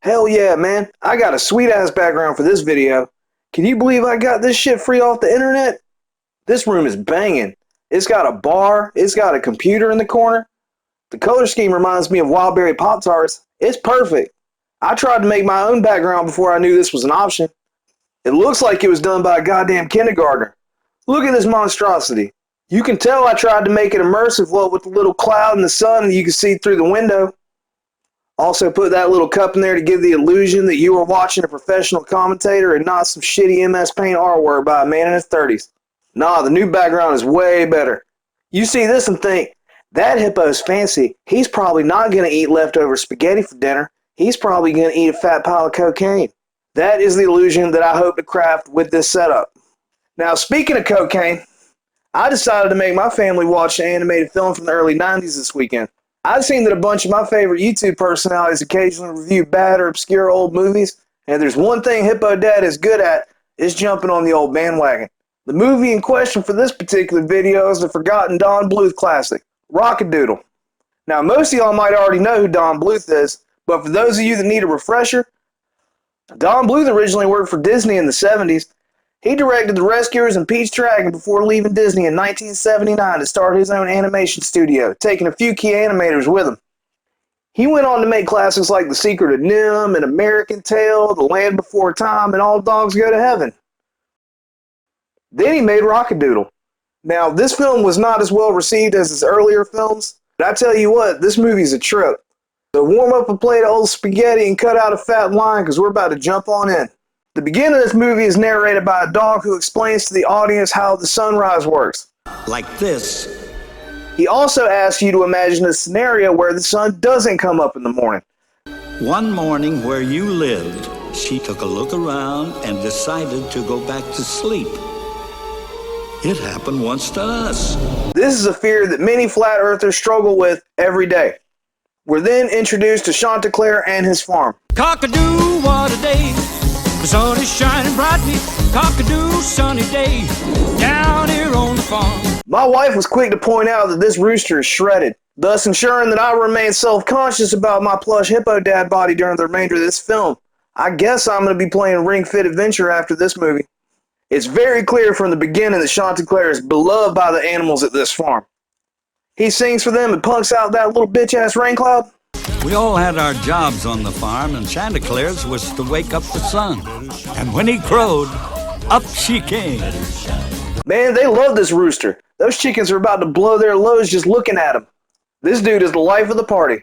Hell yeah, man. I got a sweet-ass background for this video. Can you believe I got this shit free off the internet? This room is banging. It's got a bar. It's got a computer in the corner. The color scheme reminds me of Wildberry Pop-Tarts. It's perfect. I tried to make my own background before I knew this was an option. It looks like it was done by a goddamn kindergartner. Look at this monstrosity. You can tell I tried to make it immersive, what with the little cloud and the sun that you can see through the window. Also put that little cup in there to give the illusion that you were watching a professional commentator and not some shitty MS Paint artwork by a man in his 30s. Nah, the new background is way better. You see this and think, that hippo's fancy. He's probably not going to eat leftover spaghetti for dinner. He's probably going to eat a fat pile of cocaine. That is the illusion that I hope to craft with this setup. Now, speaking of cocaine, I decided to make my family watch an animated film from the early 90s this weekend. I've seen that a bunch of my favorite YouTube personalities occasionally review bad or obscure old movies, and there's one thing Hippo Dad is good at, is jumping on the old bandwagon. The movie in question for this particular video is the forgotten Don Bluth classic, Rock-a-Doodle. Now, most of y'all might already know who Don Bluth is, but for those of you that need a refresher, Don Bluth originally worked for Disney in the 70s. He directed The Rescuers and Pete's Dragon before leaving Disney in 1979 to start his own animation studio, taking a few key animators with him. He went on to make classics like The Secret of NIMH and American Tail, The Land Before Time, and All Dogs Go to Heaven. Then he made Rock-a-Doodle. Now, this film was not as well received as his earlier films, but I tell you what, this movie's a trip. So warm up a plate of old spaghetti and cut out a fat line because we're about to jump on in. The beginning of this movie is narrated by a dog who explains to the audience how the sunrise works. Like this. He also asks you to imagine a scenario where the sun doesn't come up in the morning. One morning where you lived, she took a look around and decided to go back to sleep. It happened once to us. This is a fear that many flat earthers struggle with every day. We're then introduced to Chanticleer and his farm. Cock-a-doo, what a day. The sun is shining brightly. Cock-a-doo, sunny day. Down here on the farm. My wife was quick to point out that this rooster is shredded, thus ensuring that I remain self-conscious about my plush Hippo Dad body during the remainder of this film. I guess I'm going to be playing Ring Fit Adventure after this movie. It's very clear from the beginning that Chanticleer is beloved by the animals at this farm. He sings for them and punks out that little bitch-ass rain cloud. We all had our jobs on the farm, and Chanticleer's was to wake up the sun. And when he crowed, up she came. Man, they love this rooster. Those chickens are about to blow their loads just looking at him. This dude is the life of the party.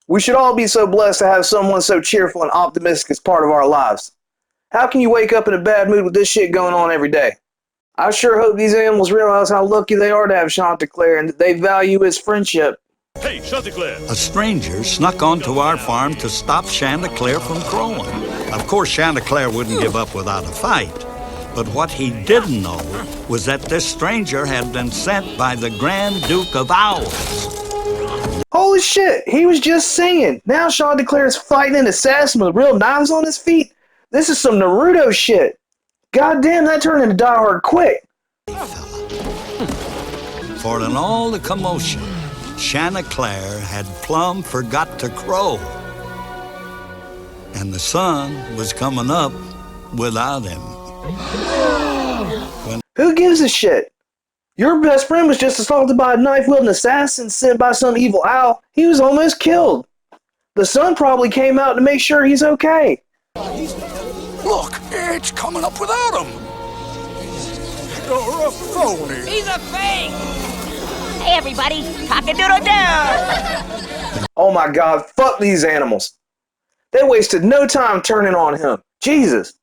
We should all be so blessed to have someone so cheerful and optimistic as part of our lives. How can you wake up in a bad mood with this shit going on every day? I sure hope these animals realize how lucky they are to have Chanticleer and that they value his friendship. Hey, Chanticleer! A stranger snuck onto our farm to stop Chanticleer from crowing. Of course, Chanticleer wouldn't give up without a fight. But what he didn't know was that this stranger had been sent by the Grand Duke of Owls. Holy shit, he was just singing. Now Chanticleer is fighting an assassin with real knives on his feet. This is some Naruto shit. Goddamn, that turned into Die Hard quick. For in all the commotion, Chanticleer had plumb forgot to crow. And the sun was coming up without him. Who gives a shit? Your best friend was just assaulted by a knife-wielding assassin sent by some evil owl. He was almost killed. The sun probably came out to make sure he's okay. Look, it's coming up without him. You're a phony. He's a fake. Hey, everybody, cock-a-doodle doo. Oh my god, fuck these animals. They wasted no time turning on him. Jesus.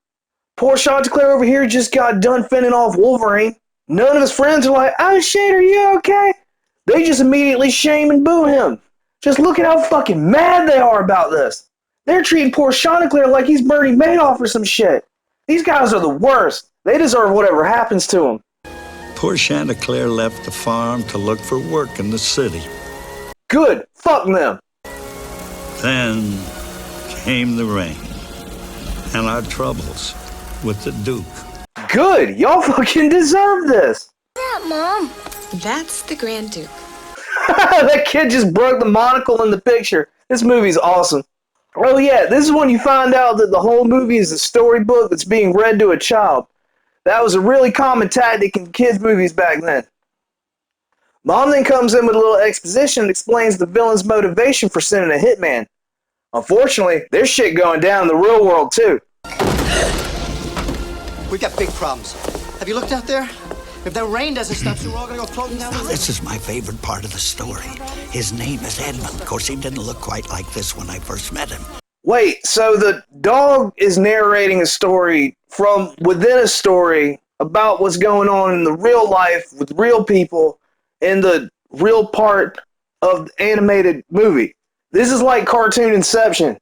Poor Chanticleer over here just got done fending off Wolverine. None of his friends are like, oh shit, are you okay? They just immediately shame and boo him. Just look at how fucking mad they are about this. They're treating poor Chanticleer like he's Bernie Madoff or some shit. These guys are the worst. They deserve whatever happens to them. Poor Chanticleer left the farm to look for work in the city. Good. Fuck them. Then came the rain and our troubles with the Duke. Good. Y'all fucking deserve this. What's that, Mom? That's the Grand Duke. That kid just broke the monocle in the picture. This movie's awesome. Oh yeah, this is when you find out that the whole movie is a storybook that's being read to a child. That was a really common tactic in kids' movies back then. Mom then comes in with a little exposition and explains the villain's motivation for sending a hitman. Unfortunately, there's shit going down in the real world too. We've got big problems. Have you looked out there? If the rain doesn't stop, so we're all gonna go floating down the river. This is my favorite part of the story. His name is Edmund. Of course, he didn't look quite like this when I first met him. Wait, so the dog is narrating a story from within a story about what's going on in the real life with real people in the real part of the animated movie. This is like cartoon Inception.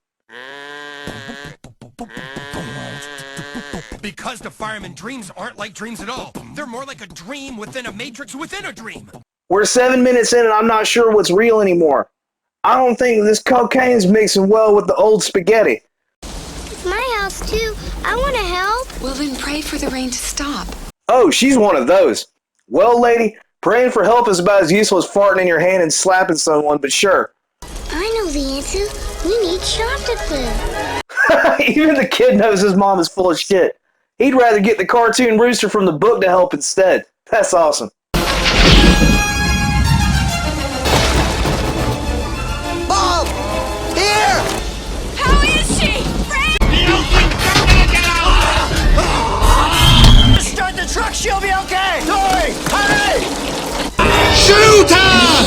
Because the fireman dreams aren't like dreams at all. They're more like a dream within a matrix within a dream. We're 7 minutes in and I'm not sure what's real anymore. I don't think this cocaine's mixing well with the old spaghetti. It's my house too. I want to help. Well, then pray for the rain to stop. Oh, she's one of those. Well, lady, praying for help is about as useful as farting in your hand and slapping someone, but sure. I know the answer. We need Chanticleer. Even the kid knows his mom is full of shit. He'd rather get the cartoon rooster from the book to help instead. That's awesome. Mom! Here! How is she? Start the truck, she'll be okay! Dory, hurry! Shoot her!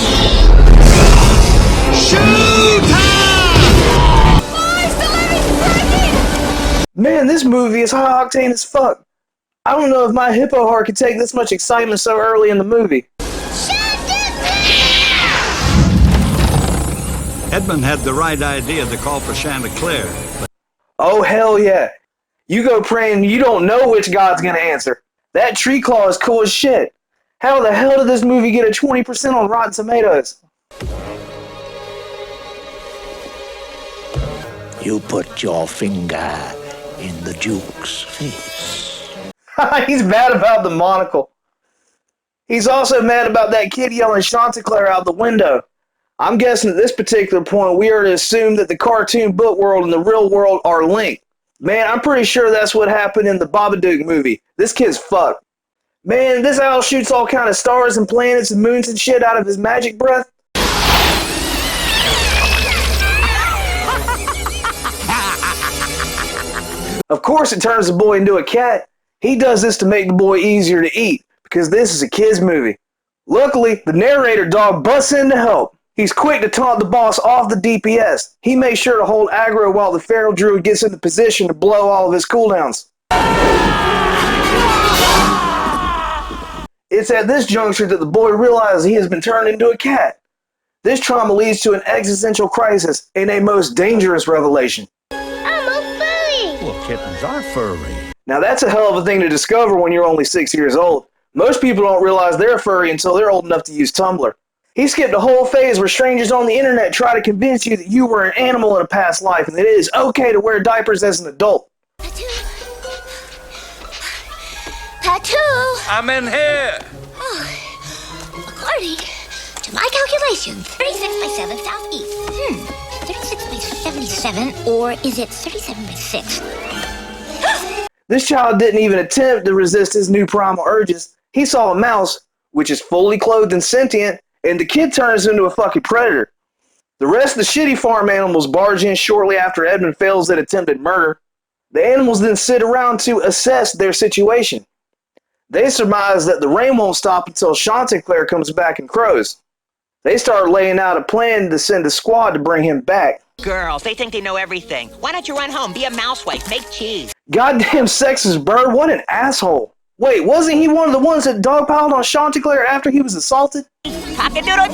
Shoot her! Man, this movie is high octane as fuck. I don't know if my hippo heart could take this much excitement so early in the movie. Edmund had the right idea to call for Chanticleer, but Oh hell yeah. You go praying you don't know which god's gonna answer. That tree claw is cool as shit. How the hell did this movie get a 20% on Rotten Tomatoes? You put your finger in the Duke's face. He's mad about the monocle. He's also mad about that kid yelling Chanticleer out the window. I'm guessing at this particular point we are to assume that the cartoon book world and the real world are linked. Man, I'm pretty sure that's what happened in the Babadook movie. This kid's fucked. Man, this owl shoots all kind of stars and planets and moons and shit out of his magic breath. Of course it turns the boy into a cat. He does this to make the boy easier to eat, because this is a kid's movie. Luckily, the narrator dog busts in to help. He's quick to taunt the boss off the DPS. He makes sure to hold aggro while the feral druid gets into position to blow all of his cooldowns. It's at this juncture that the boy realizes he has been turned into a cat. This trauma leads to an existential crisis and a most dangerous revelation. I'm a furry. well, kittens are furry. Now that's a hell of a thing to discover when you're only 6 years old. Most people don't realize they're furry until they're old enough to use Tumblr. He skipped a whole phase where strangers on the internet try to convince you that you were an animal in a past life and that it is okay to wear diapers as an adult. Tattoo. I'm in here. According to my calculations, 36 by 7 southeast. 36 by 77, or is it 37 by 6? This child didn't even attempt to resist his new primal urges. He saw a mouse, which is fully clothed and sentient, and the kid turns into a fucking predator. The rest of the shitty farm animals barge in shortly after Edmund fails at attempted murder. The animals then sit around to assess their situation. They surmise that the rain won't stop until Chanticleer comes back and crows. They start laying out a plan to send a squad to bring him back. Girls, they think they know everything. Why don't you run home, be a mousewife, make cheese? Goddamn sexist bird, what an asshole. Wait, wasn't he one of the ones that dogpiled on Chanticleer after he was assaulted? Rock-a-Doodle!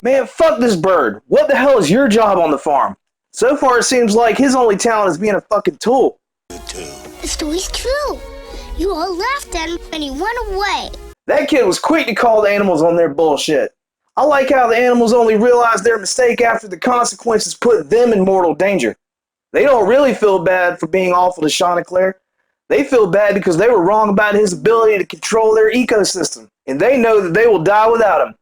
Man, fuck this bird. What the hell is your job on the farm? So far it seems like his only talent is being a fucking tool. The story's true. You all laughed at him and he went away. That kid was quick to call the animals on their bullshit. I like how the animals only realize their mistake after the consequences put them in mortal danger. They don't really feel bad for being awful to Chanticleer. They feel bad because they were wrong about his ability to control their ecosystem, and they know that they will die without him.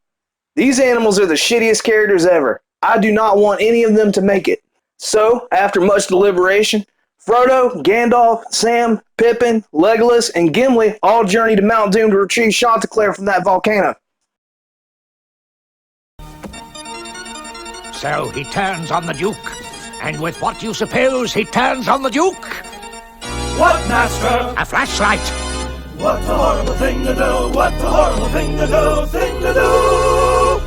These animals are the shittiest characters ever. I do not want any of them to make it. So, after much deliberation, Frodo, Gandalf, Sam, Pippin, Legolas, and Gimli all journey to Mount Doom to retrieve Chanticleer from that volcano. So he turns on the Duke. And with what do you suppose he turns on the Duke? What, Master? A flashlight. What a horrible thing to do! What a horrible thing to do!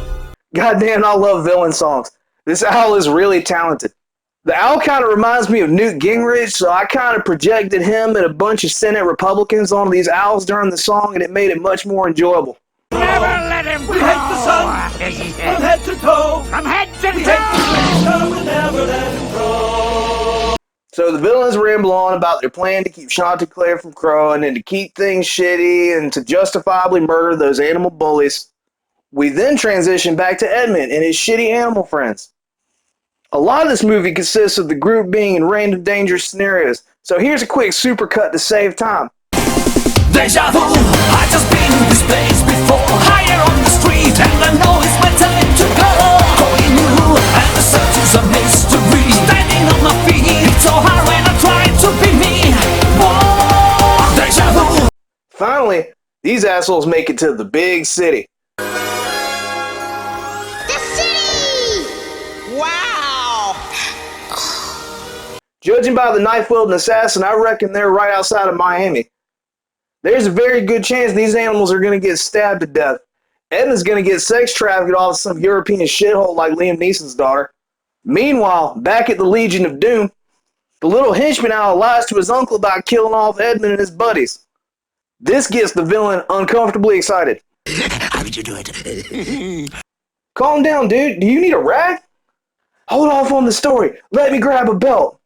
Goddamn, I love villain songs. This owl is really talented. The owl kind of reminds me of Newt Gingrich, so I kind of projected him and a bunch of Senate Republicans onto these owls during the song, and it made it much more enjoyable. Never let him go! We hate the sun! From head to toe! From head to We toe! hate the sun! We'll never let him go! So the villains ramble on about their plan to keep Chanticleer from crowing and to keep things shitty and to justifiably murder those animal bullies. We then transition back to Edmund and his shitty animal friends. A lot of this movie consists of the group being in random dangerous scenarios, so here's a quick supercut to save time. Deja vu! I just been in this place before. Higher on the street, and I know it's my time to go. Going new, and the search is a mystery. Standing on my feet, it's so hard when I try to be me. Whoa! Deja vu! Finally, these assholes make it to the big city. The city! Wow! Judging by the knife-wielding assassin, I reckon they're right outside of Miami. There's a very good chance these animals are going to get stabbed to death. Edmund's going to get sex trafficked off some European shithole like Liam Neeson's daughter. Meanwhile, back at the Legion of Doom, the little henchman owl lies to his uncle about killing off Edmund and his buddies. This gets the villain uncomfortably excited. How did you do it? Calm down, dude. Do you need a rag? Hold off on the story. Let me grab a belt.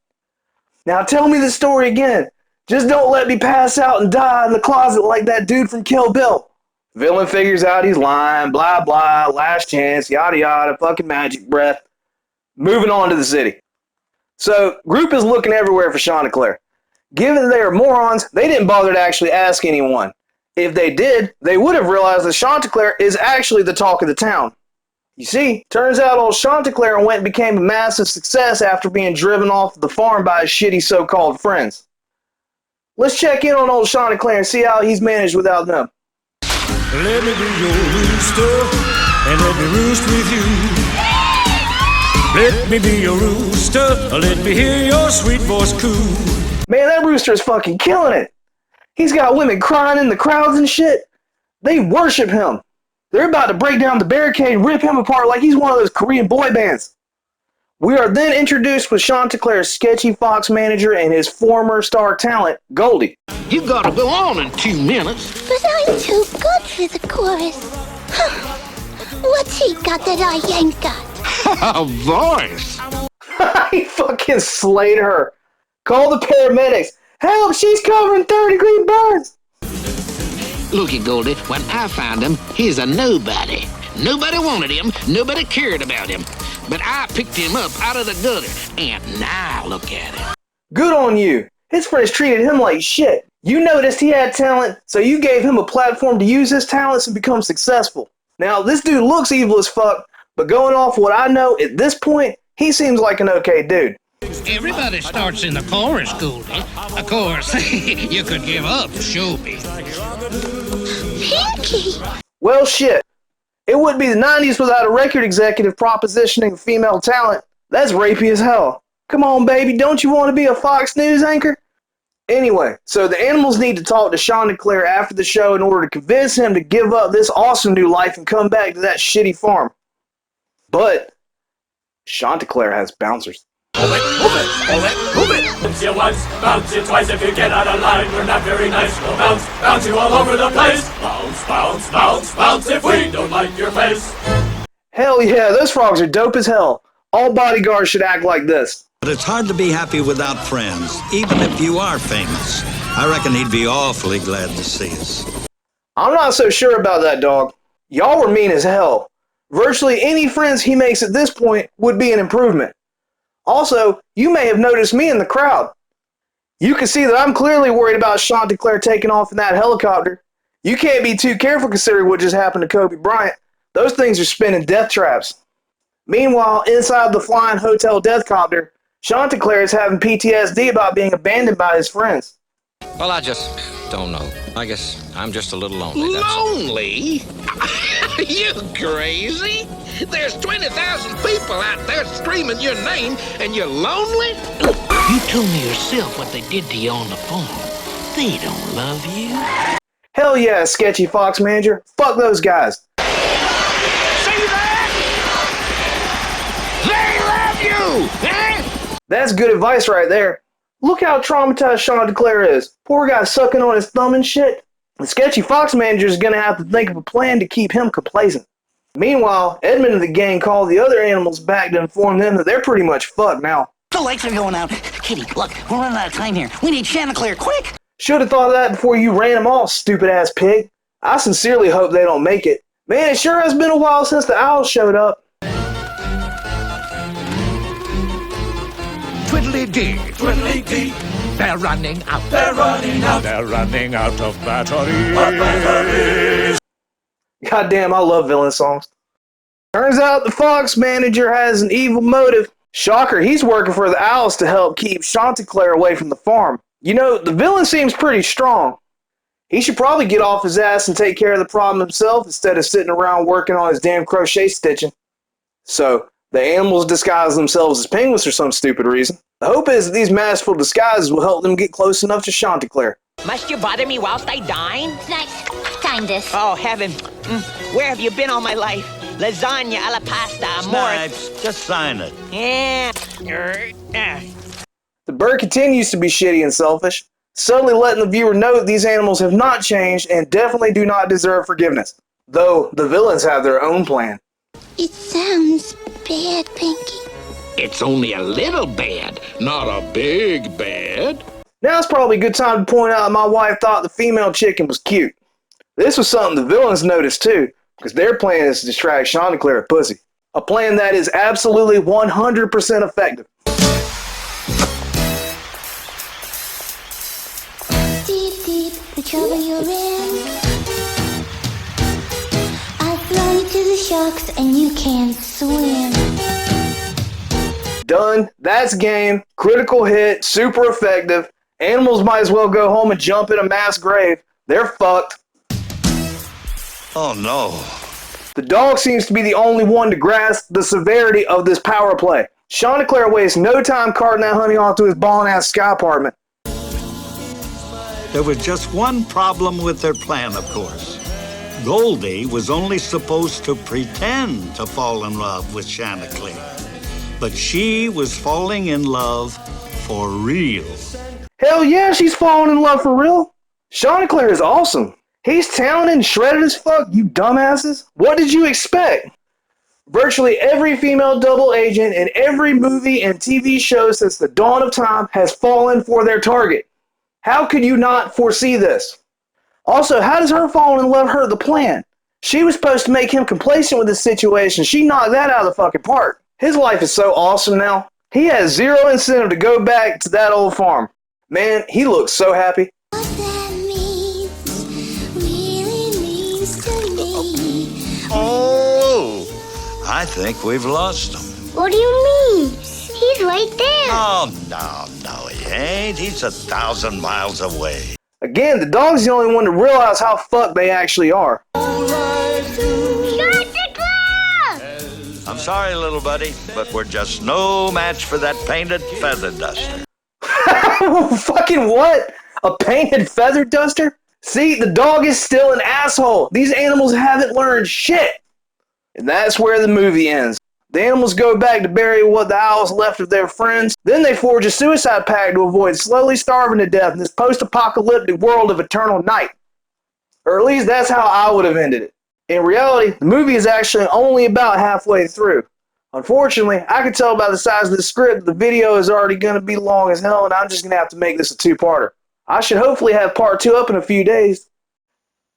Now tell me the story again. Just don't let me pass out and die in the closet like that dude from Kill Bill. Villain figures out he's lying, blah blah, last chance, yada yada, fucking magic breath. Moving on to the city. So, group is looking everywhere for Chanticleer. Given they are morons, they didn't bother to actually ask anyone. If they did, they would have realized that Chanticleer is actually the talk of the town. You see, turns out old Chanticleer went and became a massive success after being driven off the farm by his shitty so-called friends. Let's check in on old Chanticleer and see how he's managed without them. Let me be your rooster and let me roost with you. Let me be your rooster, let me hear your sweet voice coo. Man, that rooster is fucking killing it. He's got women crying in the crowds and shit. They worship him. They're about to break down the barricade and rip him apart like he's one of those Korean boy bands. We are then introduced with Chanticleer's sketchy fox manager and his former star talent, Goldie. You gotta go on in 2 minutes. But I'm too good for the chorus. What's he got that I ain't got? A voice. He fucking slayed her. Call the paramedics. Help, she's covering third-degree burns. Look at Goldie, when I found him, he's a nobody. Nobody wanted him, nobody cared about him. But I picked him up out of the gutter, and now look at him. Good on you. His friends treated him like shit. You noticed he had talent, so you gave him a platform to use his talents and become successful. Now, this dude looks evil as fuck, but going off what I know at this point, he seems like an okay dude. Everybody starts in the chorus, Goldie. Of course, you could give up showbiz. Pinky! Well, shit. It wouldn't be the 90s without a record executive propositioning female talent. That's rapey as hell. Come on, baby, don't you want to be a Fox News anchor? Anyway, so the animals need to talk to Chanticleer after the show in order to convince him to give up this awesome new life and come back to that shitty farm. But Chanticleer has bouncers. Move it, move it! Bounce you once, bounce you twice. If you get out of line, we're not very nice. We'll bounce, bounce you all over the place. Bounce, bounce, bounce, bounce if we don't like your face. Hell yeah, those frogs are dope as hell. All bodyguards should act like this. But it's hard to be happy without friends, even if you are famous. I reckon he'd be awfully glad to see us. I'm not so sure about that, dog. Y'all were mean as hell. Virtually any friends he makes at this point would be an improvement. Also, you may have noticed me in the crowd. You can see that I'm clearly worried about Chanticleer taking off in that helicopter. You can't be too careful considering what just happened to Kobe Bryant. Those things are spinning death traps. Meanwhile, inside the flying hotel deathcopter, Chanticleer is having PTSD about being abandoned by his friends. Well, I just don't know. I guess I'm just a little lonely. Lonely? You crazy? There's 20,000 people out there screaming your name, and you're lonely? You told me yourself what they did to you on the farm. They don't love you. Hell yeah, sketchy fox manager. Fuck those guys. See that? They love you! Eh? That's good advice right there. Look how traumatized Chanticleer is. Poor guy sucking on his thumb and shit. The sketchy fox manager is gonna have to think of a plan to keep him complacent. Meanwhile, Edmund and the gang call the other animals back to inform them that they're pretty much fucked now. The lights are going out. Kitty, look, we're running out of time here. We need Chanticleer, quick! Should have thought of that before you ran them off, stupid ass pig. I sincerely hope they don't make it. Man, it sure has been a while since the owls showed up. Twiddly-dee, twiddly-dee. They're running out. They're running out. They're running out of batteries. Goddamn, I love villain songs. Turns out the fox manager has an evil motive. Shocker, he's working for the owls to help keep Chanticleer away from the farm. You know, the villain seems pretty strong. He should probably get off his ass and take care of the problem himself instead of sitting around working on his damn crochet stitching. So, the animals disguise themselves as penguins for some stupid reason. The hope is that these masterful disguises will help them get close enough to Chanticleer. Must you bother me whilst I dine? Nice. Sign this. Oh, heaven. Where have you been all my life? Lasagna alla pasta, amore. Snipes, just sign it. Yeah. The bird continues to be shitty and selfish, subtly letting the viewer know that these animals have not changed and definitely do not deserve forgiveness. Though, the villains have their own plan. It sounds bad, Pinky. It's only a little bad, not a big bad. Now it's probably a good time to point out that my wife thought the female chicken was cute. This was something the villains noticed too, because their plan is to distract Chanticleer with pussy. A plan that is absolutely 100% effective. Deep, deep, the trouble you're in. I'll throw you to the sharks and you can't swim. Done. That's game. Critical hit. Super effective. Animals might as well go home and jump in a mass grave. They're fucked. Oh no. The dog seems to be the only one to grasp the severity of this power play. Chanticleer wastes no time carting that honey off to his ballin'-ass sky apartment. There was just one problem with their plan, of course. Goldie was only supposed to pretend to fall in love with Chanticleer. But she was falling in love for real. Hell yeah, she's falling in love for real. Chanticleer is awesome. He's talented and shredded as fuck, you dumbasses. What did you expect? Virtually every female double agent in every movie and TV show since the dawn of time has fallen for their target. How could you not foresee this? Also, how does her falling in love hurt the plan? She was supposed to make him complacent with this situation. She knocked that out of the fucking park. His life is so awesome now. He has zero incentive to go back to that old farm. Man, he looks so happy. What that really means to me. Oh, I think we've lost him. What do you mean? He's right there. Oh, no, he ain't. He's 1,000 miles away. Again, the dog's the only one to realize how fucked they actually are. I'm sorry, little buddy, but we're just no match for that painted feather duster. Fucking what? A painted feather duster? See, the dog is still an asshole. These animals haven't learned shit. And that's where the movie ends. The animals go back to bury what the owls left of their friends. Then they forge a suicide pact to avoid slowly starving to death in this post-apocalyptic world of eternal night. Or at least that's how I would have ended it. In reality, the movie is actually only about halfway through. Unfortunately, I can tell by the size of the script the video is already going to be long as hell, and I'm just going to have to make this a two-parter. I should hopefully have part 2 up in a few days.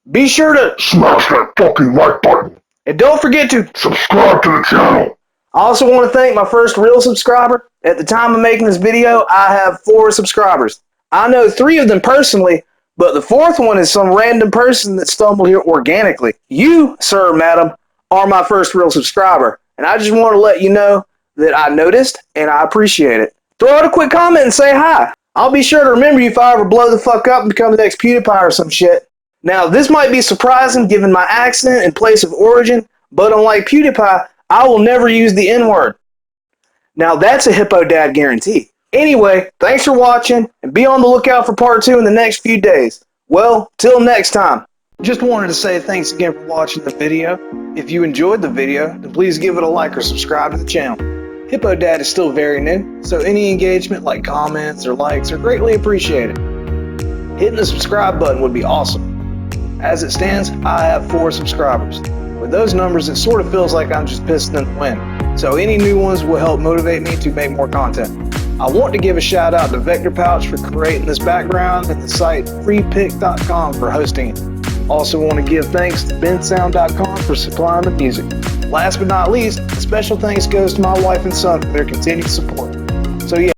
Be sure to smash that fucking like button. And don't forget to subscribe to the channel. I also want to thank my first real subscriber. At the time of making this video, I have 4 subscribers. I know 3 of them personally, but the 4th one is some random person that stumbled here organically. You, sir, madam, are my first real subscriber. And I just want to let you know that I noticed and I appreciate it. throw out a quick comment and say hi. I'll be sure to remember you if I ever blow the fuck up and become the next PewDiePie or some shit. Now, this might be surprising given my accent and place of origin, but unlike PewDiePie, I will never use the N-word. Now, that's a Hippo Dad guarantee. Anyway, thanks for watching, and be on the lookout for part 2 in the next few days. Well, till next time. Just wanted to say thanks again for watching the video. If you enjoyed the video, then please give it a like or subscribe to the channel. Hippo Dad is still very new, so any engagement like comments or likes are greatly appreciated. Hitting the subscribe button would be awesome. As it stands, I have 4 subscribers. With those numbers, it sort of feels like I'm just pissing in the wind, so any new ones will help motivate me to make more content. I want to give a shout out to Vector Pouch for creating this background and the site freepic.com for hosting it. Also want to give thanks to bensound.com for supplying the music. Last but not least, a special thanks goes to my wife and son for their continued support. So yeah.